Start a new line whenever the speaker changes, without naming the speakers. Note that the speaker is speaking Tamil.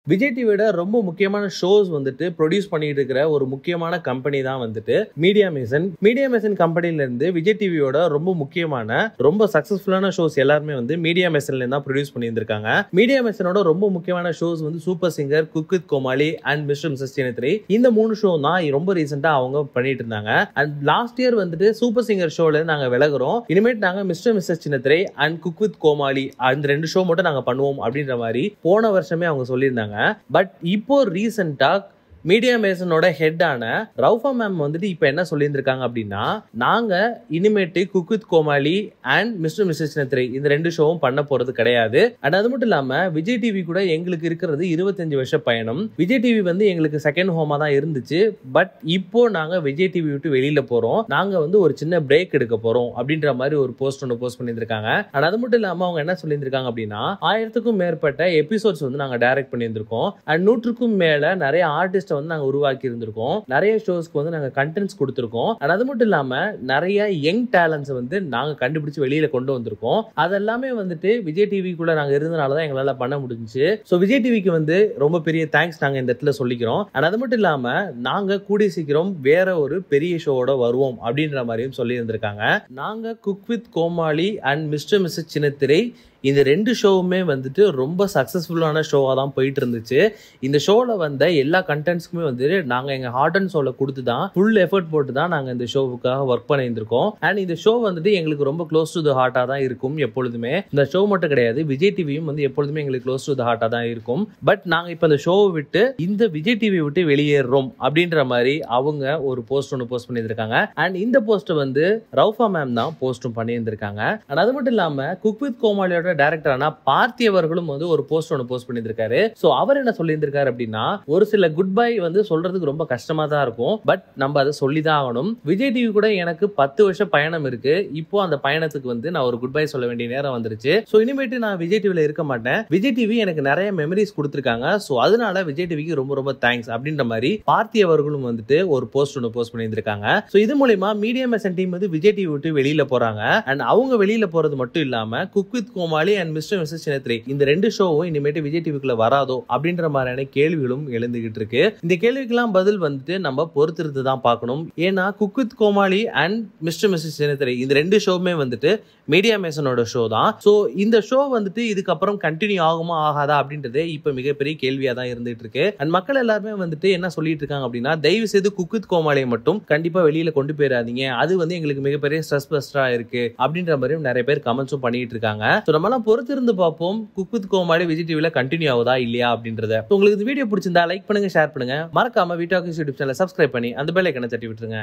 விஜய் டிவியோட ரொம்ப முக்கியமான ஷோஸ் வந்துட்டு ப்ரொடியூஸ் பண்ணிட்டு இருக்கிற ஒரு முக்கியமான கம்பெனி தான் வந்துட்டு மீடியா மேசன். மீடியா மேசன் கம்பெனில இருந்து விஜய் டிவியோட ரொம்ப முக்கியமான ரொம்ப சக்சஸ்ஃபுல்லான ஷோஸ் எல்லாருமே வந்து மீடியா மேசன்ல இருந்து தான் ப்ரொடியூஸ் பண்ணி இருந்திருக்காங்க. மீடியா மேசனோட ரொம்ப முக்கியமான ஷோஸ் வந்து super singer, cook with Comali and Mr Mrs Chinnathirai. இந்த 3 ஷோ தான் ரொம்ப ரீசெண்டா அவங்க பண்ணிட்டு இருந்தாங்க. அண்ட் லாஸ்ட் இயர் வந்துட்டு சூப்பர் சிங்கர் ஷோல நாங்க விலகுறோம், இனிமேட் நாங்க மிஸ்டர் மிஸ்ஸஸ் சின்னத்திரை அண்ட் குக் வித் கோமாளி அந்த 2 ஷோ மட்டும் நாங்க பண்ணுவோம் அப்படின்ற மாதிரி போன வருஷமே அவங்க சொல்லியிருந்தாங்க. பட் இப்போ ரீசெண்டா மீடியா மேசனோட ஹெட்டான ரவுஃபா மேம் வந்துட்டு இப்ப என்ன சொல்லியிருந்திருக்காங்க அப்படின்னா, நாங்க இனிமேட்டு cook with Comali and Mr Mrs Chinnathirai இந்த 2 ஷோவும் பண்ண போறது கிடையாது. அண்ட் அது மட்டும் இல்லாம விஜய் டிவி கூட எங்களுக்கு இருக்கிறது 25 வருஷ பயணம். விஜய் டிவி வந்து எங்களுக்கு செகண்ட் ஹோமா தான் இருந்துச்சு. பட் இப்போ நாங்க விஜய் டிவி விட்டு வெளியில போறோம், நாங்க வந்து ஒரு சின்ன பிரேக் எடுக்க போறோம் அப்படின்ற மாதிரி ஒரு போஸ்ட் ஒன்று போஸ்ட் பண்ணியிருக்காங்க. அண்ட் அது மட்டும் இல்லாம அவங்க என்ன சொல்லியிருக்காங்க அப்படின்னா, 1000க்கும் மேற்பட்ட எபிசோட்ஸ் வந்து நாங்க டைரக்ட் பண்ணியிருந்திருக்கோம். அண்ட் 100க்கும் மேல நிறைய ஆர்டிஸ்ட் வந்து நாங்க உருவாக்கி இருந்திருக்கோம். நிறைய ஷோஸ்க்கு வந்து நாங்க கண்டென்ட்ஸ் கொடுத்திருக்கோம். அது மட்டும் இல்லாம நிறைய யங் டேலண்ட்ஸ் வந்து நாங்க கண்டுபிடிச்சு வெளியில கொண்டு வந்திருக்கோம். அதெல்லாமே வந்துட்டு விஜய் டிவிக்குள்ள நாங்க இருந்தனால தான் எங்களால பண்ண முடிஞ்சுச்சு. சோ விஜய் டிவிக்கு வந்து ரொம்ப பெரிய தேங்க்ஸ் நாங்க இந்த இடத்துல சொல்லிக்கிறோம். அது மட்டும் இல்லாம நாங்க கூடிய சீக்கிரம் வேற ஒரு பெரிய ஷோவோட வருவோம் அப்படின்ற மாதிரியும் சொல்லி இருந்திருக்காங்க. நாங்க cook with Comali and Mr Mrs Chinnathirai இந்த 2 ஷோவுமே வந்துட்டு ரொம்ப சக்சஸ்ஃபுல்லான ஷோவா தான் போயிட்டு இருந்துச்சு. இந்த ஷோல வந்த எல்லா கண்டென்ட்ஸ்க்குமே வந்து நாங்க எங்க ஹார்ட் அண்ட் சோல கொடுத்து தான் ஃபுல் எஃபர்ட் போட்டு தான் நாங்க இந்த ஷோவுக்காக ஒர்க் பண்ணியிருந்திருக்கோம். அண்ட் இந்த ஷோ வந்துட்டு எங்களுக்கு ரொம்ப க்ளோஸ் டு தி ஹார்ட்டா தான் இருக்கும் எப்பொழுதுமே. இந்த ஷோ மட்டும் கிடையாது, விஜய் டிவியும் வந்து எப்பொழுதுமே எங்களுக்கு க்ளோஸ் டு தி ஹார்ட்டா தான் இருக்கும். பட் நாங்க இப்ப இந்த ஷோவை விட்டு இந்த விஜய் டிவி விட்டு வெளியேறோம் அப்படின்ற மாதிரி அவங்க ஒரு போஸ்ட் ஒன்று போஸ்ட் பண்ணியிருக்காங்க. அண்ட் இந்த போஸ்ட் வந்து ரவுஃபா மேம் தான் போஸ்டும் பண்ணியிருந்திருக்காங்க. அண்ட் அது மட்டும் இல்லாம குக் வித் கோமாளியோட டைரக்டரான பார்த்தி அவர்களும் வந்து ஒரு போஸ்ட் ஒன்று போஸ்ட் பண்ணியிருக்காரு. சோ அவர் என்ன சொல்லியிருந்திருக்காரு அப்படின்னா, ஒரு சில குட் பை வந்து சொல்றதுக்கு ரொம்ப கஷ்டமா தான் இருக்கும், பட் நம்ம அதை சொல்லிதான் ஆகணும். விஜய் டிவி கூட எனக்கு 10 வருஷ பயணம் இருக்கு. இப்போ அந்த பயணத்துக்கு வந்து நான் ஒரு குட் பை சொல்ல வேண்டிய நேரம் வந்துருச்சு. சோ இனிமேட்டு நான் விஜய் டிவில இருக்க மாட்டேன். விஜய் டிவி எனக்கு நிறைய மெமரிஸ் கொடுத்திருக்காங்க. சோ அதனால விஜய் டிவிக்கு ரொம்ப ரொம்ப தேங்க்ஸ் அப்படின்ற மாதிரி பார்த்தி அவர்களும் வந்துட்டு ஒரு போஸ்ட் ஒன்று போஸ்ட் பண்ணியிருக்காங்க. சோ இது மூலமா மீடியா மேசன் டீம் வந்து விஜய் டிவி விட்டு வெளியில போறாங்க. அண்ட் அவங்க வெளியில போறது மட்டும் இல்லாம cook with Comali and Mr Mrs Chinnathirai இந்த 2 ஷோவும் இனிமேட்டு விஜய் டிவிக்குள்ள வராதோ அப்படின்ற மாதிரியான கேள்விகளும் எழுந்துகிட்டு இருக்கு. இந்த கேள்விக்கெல்லாம் பதில் வந்துட்டு நம்ம பொறுத்திருந்து தான் பார்க்கணும். ஏன்னா cook with Comali and Mr Mrs Chinnathirai இந்த 2 ஷோவுமே வந்துட்டு மீடியா மேசனோட ஷோ தான். சோ இந்த ஷோ வந்துட்டு இதுக்கப்புறம் கண்டினியூ ஆகுமா ஆகாதா அப்படின்றதே இப்ப மிகப்பெரிய கேள்வியா தான் இருந்துட்டு இருக்கு. அண்ட் மக்கள் எல்லாருமே வந்துட்டு என்ன சொல்லிட்டு இருக்காங்க அப்படின்னா, தயவு செய்து குக் வித் கோமாளியை மட்டும் கண்டிப்பா வெளியில கொண்டு போயிடாதீங்க, அது வந்து எங்களுக்கு மிகப்பெரிய ஸ்ட்ரெஸ் பஸ்டரா இருக்கு அப்படின்ற மாதிரியும் நிறைய பேர் கமெண்ட்ஸும் பண்ணிட்டு இருக்காங்க. சோ நம்மலாம் பொறுத்திருந்து பார்ப்போம் குக் வித் கோமாளி விஜய் டிவில கண்டினியூ ஆகுதா இல்லையா அப்படின்றத. உங்களுக்கு இந்த வீடியோ பிடிச்சிருந்தா லைக் பண்ணுங்க, ஷேர் பண்ணுங்க, மறக்காம வீட்டாக்கிஸ் யூடியூப் சேனலை சப்ஸ்கிரைப் பண்ணி அந்த பெல் ஐகானை தட்டி விட்டுருங்க.